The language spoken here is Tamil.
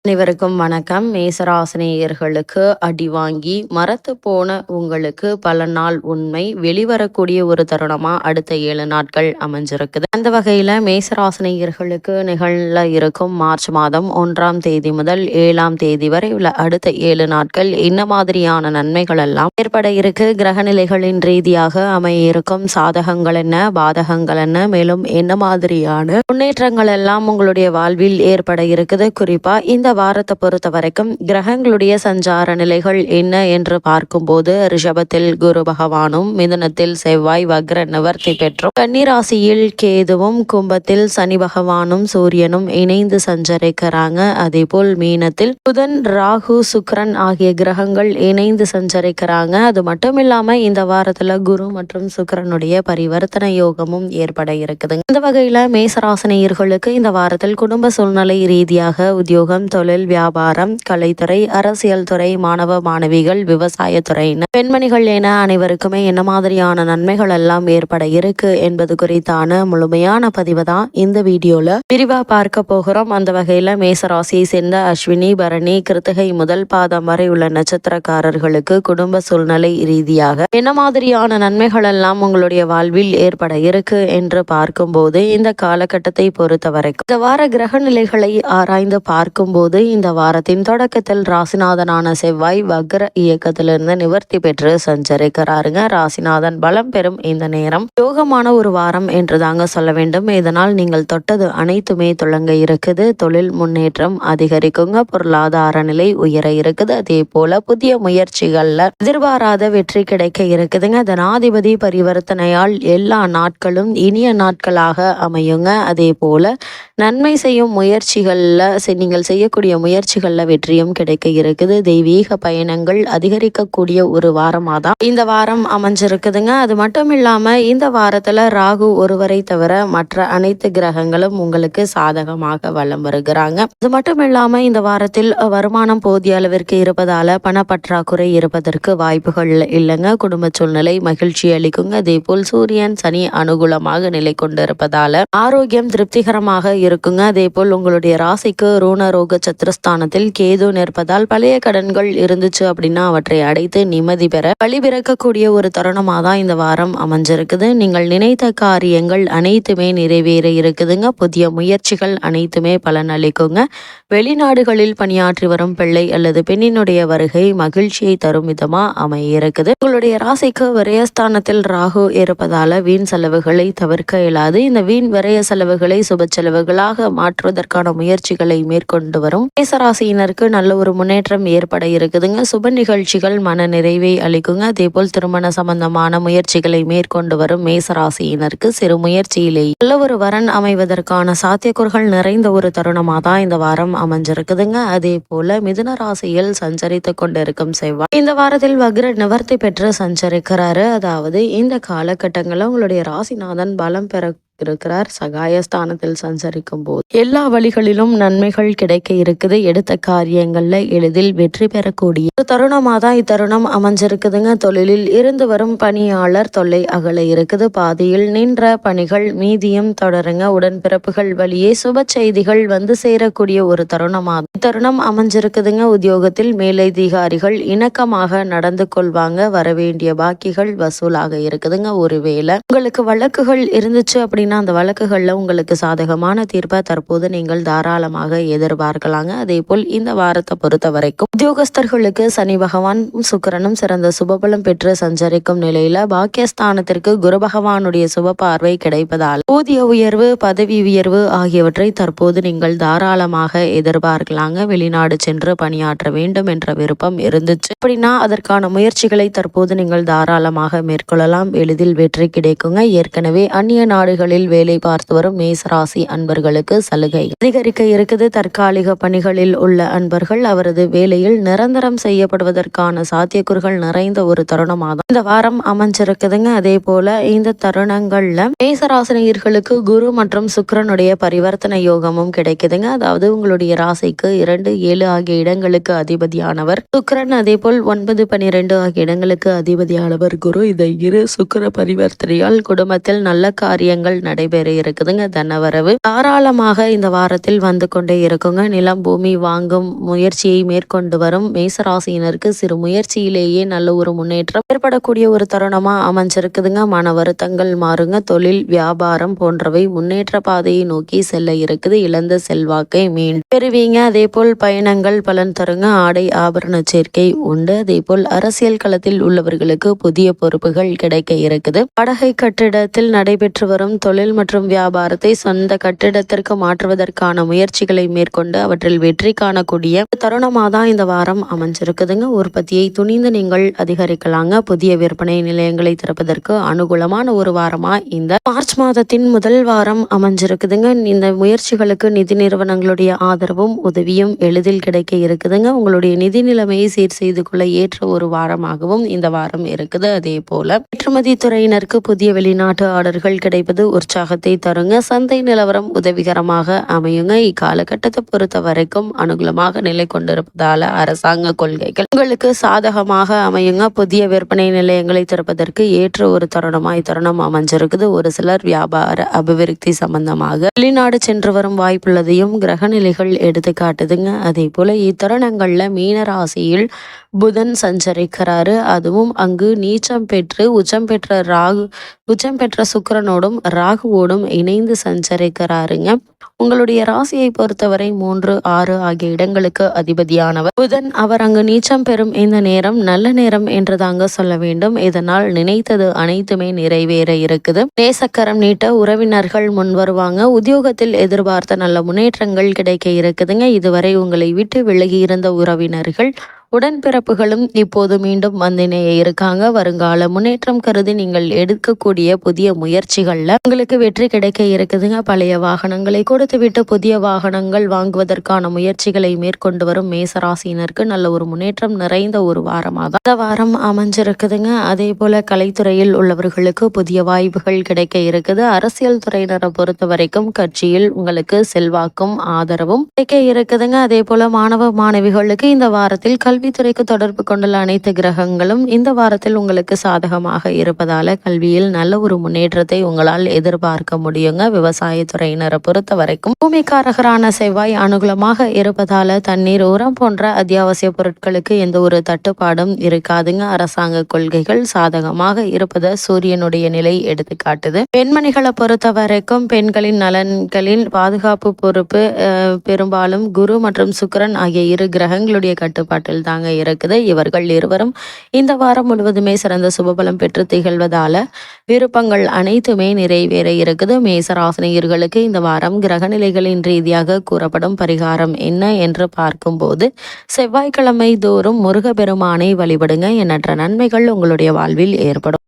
அனைவருக்கும் வணக்கம். மேசராசினியர்களுக்கு அடி வாங்கி மரத்து போன உங்களுக்கு பல நாள் உண்மை வெளிவரக்கூடிய ஒரு தருணமா அடுத்த 7 நாட்கள் அமைஞ்சிருக்குது. அந்த வகையில மேசராசினியர்களுக்கு நிகழ இருக்கும் மார்ச் மாதம் 1ஆம் தேதி முதல் 7ஆம் தேதி வரை உள்ள அடுத்த 7 நாட்கள் என்ன மாதிரியான நன்மைகள் எல்லாம் ஏற்பட இருக்கு, கிரகநிலைகளின் ரீதியாக அமைய இருக்கும் சாதகங்கள் என்ன, பாதகங்கள் என்ன, மேலும் என்ன மாதிரியான முன்னேற்றங்கள் எல்லாம் உங்களுடைய வாழ்வில் ஏற்பட இருக்குது. குறிப்பா இந்த வாரத்தை பொறுத்த வரைக்கும் கிரகங்களுடைய சஞ்சார நிலைகள் என்ன என்று பார்க்கும்போது ரிஷபத்தில் குரு பகவானும், மிதுனத்தில் செவ்வாய் வக்ர நிவர்த்தி பெற்றும், கன்னிராசியில் கேதுவும், கும்பத்தில் சனி பகவானும் சூரியனும் இணைந்து சஞ்சரிக்கிறாங்க. அதே போல் மீனத்தில் புதன், ராகு, சுக்கிரன் ஆகிய கிரகங்கள் இணைந்து சஞ்சரிக்கிறாங்க. அது மட்டும் இல்லாம இந்த வாரத்துல குரு மற்றும் சுக்கிரனுடைய பரிவர்த்தனை யோகமும் ஏற்பட இருக்குது. இந்த வகையில மேசராசினியர்களுக்கு இந்த வாரத்தில் குடும்ப சூழ்நிலை ரீதியாக உத்தியோகம், தொழில், வியாபாரம், கலைத்துறை, அரசியல் துறை, மாணவ மாணவிகள், விவசாயத்துறையினர், பெண்மணிகள் என அனைவருக்குமே என்ன மாதிரியான நன்மைகள் எல்லாம் ஏற்பட இருக்கு என்பது குறித்தான முழுமையான பதிவு தான் இந்த வீடியோல விரிவா பார்க்க போகிறோம். அந்த வகையில மேசராசியை சேர்ந்த அஸ்வினி, பரணி, கிருத்திகை முதல் பாதம் வரை உள்ள நட்சத்திரக்காரர்களுக்கு குடும்ப சூழ்நிலை ரீதியாக என்ன மாதிரியான நன்மைகள் எல்லாம் உங்களுடைய வாழ்வில் ஏற்பட இருக்கு என்று பார்க்கும்போது இந்த காலகட்டத்தை பொறுத்த வரைக்கும் இந்த வார கிரக நிலைகளை ஆராய்ந்து பார்க்கும்போது இந்த வாரத்தின் தொடக்கத்தில் ராசிநாதனான செவ்வாய் வக்ர இயக்கத்திலிருந்து நிவர்த்தி பெற்று சஞ்சரிக்கிறாருங்க. ராசிநாதன் பலம் பெறும் இந்த நேரம் யோகமான ஒரு வாரம் என்று தாங்க சொல்ல வேண்டும். இதனால் நீங்கள் தொட்டது அனைத்துமே தொடங்க இருக்குது. தொழில் முன்னேற்றம் அதிகரிக்குங்க, பொருளாதார நிலை உயர இருக்குது. அதே போல புதிய முயற்சிகள்ல எதிர்பாராத வெற்றி கிடைக்க இருக்குதுங்க. தனாதிபதி பரிவர்த்தனையால் எல்லா நாட்களும் இனிய நாட்களாக அமையுங்க. அதே போல நன்மை செய்யும் முயற்சிகள்ல நீங்கள் செய்யக்கூடிய முயற்சிகள்ல வெற்றியும் கிடைக்க இருக்குது. தெய்வீக பயணங்கள் அதிகரிக்கக்கூடிய ஒரு வாரமாக தான் இந்த வாரம் அமைஞ்சிருக்குதுங்க. அது மட்டும் இல்லாம இந்த வாரத்துல ராகு ஒருவரை தவிர மற்ற அனைத்து கிரகங்களும் உங்களுக்கு சாதகமாக வலம் வருகிறாங்க. அது மட்டும் இல்லாம இந்த வாரத்தில் வருமானம் போதிய அளவிற்கு இருப்பதால பணப்பற்றாக்குறை இருப்பதற்கு வாய்ப்புகள் இல்லைங்க. குடும்ப சூழ்நிலை மகிழ்ச்சி அளிக்குங்க. அதே போல் சூரியன், சனி அனுகூலமாக நிலை கொண்டிருப்பதால ஆரோக்கியம் திருப்திகரமாக இருக்குங்க. அதே போல் உங்களுடைய ராசிக்கு ருணரோக சத்திரஸ்தானத்தில் கேது நிற்பதால் பழைய கடன்கள் இருந்துச்சு அப்படின்னா அவற்றை அடைத்து நிம்மதி பெற வழி பிறக்கக்கூடிய ஒரு தருணமாக தான் இந்த வாரம் அமைஞ்சிருக்குது. நீங்கள் நினைத்த காரியங்கள் அனைத்துமே நிறைவேற இருக்குதுங்க. புதிய முயற்சிகள் அனைத்துமே பலன் அளிக்குங்க. வெளிநாடுகளில் பணியாற்றி வரும் பிள்ளை அல்லது பெண்ணினுடைய வருகை மகிழ்ச்சியை தரும் விதமா அமைய இருக்குது. உங்களுடைய ராசிக்கு விரயஸ்தானத்தில் ராகு இருப்பதால வீண் செலவுகளை தவிர்க்க இயலாது. இந்த வீண் விரய செலவுகளை சுப செலவுகளாக மாற்றுவதற்கான முயற்சிகளை மேற்கொண்டு வரும் மேசராசியினருக்கு நல்ல ஒரு முன்னேற்றம் ஏற்பட இருக்குதுங்க. சுப நிகழ்ச்சிகள் மன நிறைவை அளிக்குங்க. அதே போல் திருமண சம்பந்தமான முயற்சிகளை மேற்கொண்டு வரும் மேசராசியினருக்கு சிறு முயற்சியிலேயே நல்ல ஒரு வரன் அமைவதற்கான சாத்தியக்கூறுகள் நிறைந்த ஒரு தருணமாக தான் இந்த வாரம் அமைஞ்சிருக்குதுங்க. அதே போல மிதுன ராசியில் சஞ்சரித்து கொண்டிருக்கும் செவ்வாய் இந்த வாரத்தில் வக்ர நிவர்த்தி பெற்று சஞ்சரிக்கிறாரு. அதாவது இந்த காலகட்டங்களில் உங்களுடைய ராசிநாதன் பலம் பெற இருக்கிறார். சகாயஸ்தானத்தில் சஞ்சரிக்கும் போது எல்லா வழிகளிலும் நன்மைகள் கிடைக்க இருக்குது. எடுத்த காரியங்கள்ல எளிதில் வெற்றி பெறக்கூடிய ஒரு தருணமாக தான் இத்தருணம் அமைஞ்சிருக்குதுங்க. தொழிலில் இருந்து வரும் பணியாளர் தொல்லை அகல இருக்குது. பாதியில் நின்ற பணிகள் மீதியும் தொடருங்க. உடன்பிறப்புகள் வழியே சுப செய்திகள் வந்து சேரக்கூடிய ஒரு தருணமாக இத்தருணம் அமைஞ்சிருக்குதுங்க. உத்தியோகத்தில் மேலதிகாரிகள் இணக்கமாக நடந்து கொள்வாங்க. வரவேண்டிய பாக்கிகள் வசூலாக இருக்குதுங்க. ஒருவேளை உங்களுக்கு வழக்குகள் இருந்துச்சு அப்படின்னா அந்த வழக்குகள்ல உங்களுக்கு சாதகமான தீர்ப்பை தற்போது நீங்கள் தாராளமாக எதிர்பார்க்கலாங்க. அதே போல் இந்த வாரத்தை பொறுத்த வரைக்கும் உத்தியோகஸ்தர்களுக்கு சனி பகவான், சுக்கிரனும் சிறந்த சுபபலம் பெற்று சஞ்சரிக்கும் நிலையில பாக்கியஸ்தானத்திற்கு குரு பகவானுடைய சுப பார்வை கிடைப்பதால் ஊதிய உயர்வு, பதவி உயர்வு ஆகியவற்றை தற்போது நீங்கள் தாராளமாக எதிர்பார்க்கலாங்க. வெளிநாடு சென்று பணியாற்ற வேண்டும் என்ற விருப்பம் இருந்துச்சு அப்படின்னா அதற்கான முயற்சிகளை தற்போது நீங்கள் தாராளமாக மேற்கொள்ளலாம். எளிதில் வெற்றி கிடைக்குங்க. ஏற்கனவே அந்நிய நாடுகளில் வேலை பார்த்து வரும் மேசராசி அன்பர்களுக்கு சலுகை அதிகரிக்க இருக்குது. தற்காலிக பணிகளில் உள்ள அன்பர்கள் அவரது வேலையில் நிரந்தரம் செய்யப்படுவதற்கான சாத்தியக்கூறுகள் நிறைந்த ஒரு தருணமாக இந்த வாரம் அமைஞ்சிருக்குதுங்க. அதே போல இந்த தருணங்கள்ல மேசராசினியர்களுக்கு குரு மற்றும் சுக்கிரனுடைய பரிவர்த்தனை யோகமும் கிடைக்குதுங்க. அதாவது உங்களுடைய ராசிக்கு 2, 7 ஆகிய இடங்களுக்கு அதிபதியானவர் சுக்கிரன். அதே போல் 9, 12 ஆகிய இடங்களுக்கு அதிபதியானவர் குரு. இந்த இரு சுக்கிர பரிவர்த்தனையால் குடும்பத்தில் நல்ல காரியங்கள் நடைபெற இருக்குதுங்க. தனவரவு தாராளமாக இந்த வாரத்தில் வந்து கொண்டே இருக்குங்க. நிலம் பூமி வாங்கும் முயற்சியை மேற்கொண்டு வரும் மேசராசியினருக்கு சிறு முயற்சியிலேயே நல்ல ஒரு முன்னேற்றம் ஏற்படக்கூடிய ஒரு தருணமா அமைஞ்சிருக்குதுங்க. மன வருத்தங்கள் மாறுங்க. தொழில் வியாபாரம் போன்றவை முன்னேற்ற பாதையை நோக்கி செல்ல இருக்குது. இழந்த செல்வாக்கை மீண்டும் பெறுவீங்க. அதே போல் பயணங்கள் பலன் தருங்க. ஆடை ஆபரண சேர்க்கை உண்டு. அதே போல் அரசியல் களத்தில் உள்ளவர்களுக்கு புதிய பொறுப்புகள் கிடைக்க இருக்குது. வாடகை கட்டிடத்தில் நடைபெற்று வரும் தொழில் மற்றும் வியாபாரத்தை சொந்த கட்டிடத்திற்கு மாற்றுவதற்கான முயற்சிகளை மேற்கொண்டு அவற்றில் வெற்றி காணக்கூடிய தருணமாக தான் இந்த வாரம் அமைஞ்சிருக்குதுங்க. உற்பத்தியை துணிந்து நீங்கள் அதிகரிக்கலாங்க. புதிய விற்பனை நிலையங்களை திறப்பதற்கு அனுகூலமான ஒரு வாரமா இந்த மார்ச் மாதத்தின் முதல் வாரம் அமைஞ்சிருக்குதுங்க. இந்த முயற்சிகளுக்கு நிதி நிறுவனங்களுடைய ஆதரவும் உதவியும் எளிதில் கிடைக்க இருக்குதுங்க. உங்களுடைய நிதி நிலைமையை சீர் செய்து கொள்ள ஏற்ற ஒரு வாரமாகவும் இந்த வாரம் இருக்குது. அதே போல ஏற்றுமதி துறையினருக்கு புதிய வெளிநாட்டு ஆர்டர்கள் கிடைப்பது உற்சாகத்தை தருங்க. சந்தை நிலவரம் உதவிகரமாக அமையுங்க. இக்காலகட்டத்தை பொறுத்த வரைக்கும் அனுகூலமாக நிலை கொண்டிருப்பதால அரசாங்க கொள்கைகள் உங்களுக்கு சாதகமாக அமையுங்க. புதிய விற்பனை நிலையங்களை திறப்பதற்கு ஏற்ற ஒரு தருணமாய் தருணம் அமைஞ்சிருக்குது. ஒரு சிலர் வியாபார அபிவிருத்தி சம்பந்தமாக வெளிநாடு சென்று வரும் வாய்ப்புள்ளதையும் கிரக நிலைகள் எடுத்து காட்டுதுங்க. அதே போல இத்தருணங்கள்ல மீன ராசியில் புதன் சஞ்சரிக்கிறாரு. அதுவும் அங்கு நீச்சம் பெற்று உச்சம் பெற்ற சுக்கிரனோடும் ராகுவோடும் இணைந்து சஞ்சரிக்கிறாருங்க. உங்களுடைய ராசியை பொறுத்தவரை 3, 6 ஆகிய இடங்களுக்கு அதிபதியானவர் புதன். அவர் அங்கு நீச்சம் பெறும் இந்த நேரம் நல்ல நேரம் என்று தாங்க சொல்ல வேண்டும். இதனால் நினைத்தது அனைத்துமே நிறைவேற இருக்குது. நேசக்கரம் நீட்ட உறவினர்கள் முன் வருவாங்க. உத்தியோகத்தில் எதிர்பார்த்த நல்ல முன்னேற்றங்கள் கிடைக்க இருக்குதுங்க. இதுவரை உங்களை விட்டு விலகி இருந்த உறவினர்கள் உடன்பிறப்புகளும் இப்போது மீண்டும் வந்தினைய இருக்காங்க. வருங்கால முன்னேற்றம் கருதி நீங்கள் எடுக்கக்கூடிய புதிய முயற்சிகள்ல உங்களுக்கு வெற்றி கிடைக்க இருக்குதுங்க. பழைய வாகனங்களை கொடுத்துவிட்டு புதிய வாகனங்கள் வாங்குவதற்கான முயற்சிகளை மேற்கொண்டு வரும் மேசராசியினருக்கு நல்ல ஒரு முன்னேற்றம் நிறைந்த ஒரு வாரமாக இந்த வாரம் அமைஞ்சிருக்குதுங்க. அதே போல கலைத்துறையில் உள்ளவர்களுக்கு புதிய வாய்ப்புகள் கிடைக்க இருக்குது. அரசியல் துறையினரை பொறுத்த வரைக்கும் கட்சியில் உங்களுக்கு செல்வாக்கும் ஆதரவும் கிடைக்க இருக்குதுங்க. அதே போல மாணவ மாணவிகளுக்கு இந்த வாரத்தில் கல்வித்துறைக்கு தொடர்பு கொண்டுள்ள அனைத்து கிரகங்களும் இந்த வாரத்தில் உங்களுக்கு சாதகமாக இருப்பதால கல்வியில் நல்ல ஒரு முன்னேற்றத்தை உங்களால் எதிர்பார்க்க முடியுங்க. விவசாயத்துறையினரை பொறுத்த வரைக்கும் பூமிக்காரகரான செவ்வாய் அனுகூலமாக இருப்பதால தண்ணீர் உரம் போன்ற அத்தியாவசிய பொருட்களுக்கு எந்த ஒரு தட்டுப்பாடும் இருக்காதுங்க. அரசாங்க கொள்கைகள் சாதகமாக இருப்பதை சூரியனுடைய நிலை எடுத்து காட்டுது. பெண்மணிகளை பொறுத்த வரைக்கும் பெண்களின் நலன்களின் பாதுகாப்பு பொறுப்பு பெரும்பாலும் குரு மற்றும் சுக்கிரன் ஆகிய இரு கிரகங்களுடைய கட்டுப்பாட்டில் தாங்க இருக்குது. இவர்கள் இருவரும் இந்த வாரம் முழுவதுமே சிறந்த சுபபலம் பெற்று திகழ்வதால விருப்பங்கள் அனைத்துமே நிறைவேற இருக்குது. மேசராசினியர்களுக்கு இந்த வாரம் கிரகநிலைகளின் ரீதியாக கூறப்படும் பரிகாரம் என்ன என்று பார்க்கும்போது செவ்வாய்க்கிழமை தோறும் முருகப்பெருமானை வழிபடுங்க. எண்ணற்ற நன்மைகள் உங்களுடைய வாழ்வில் ஏற்படும்.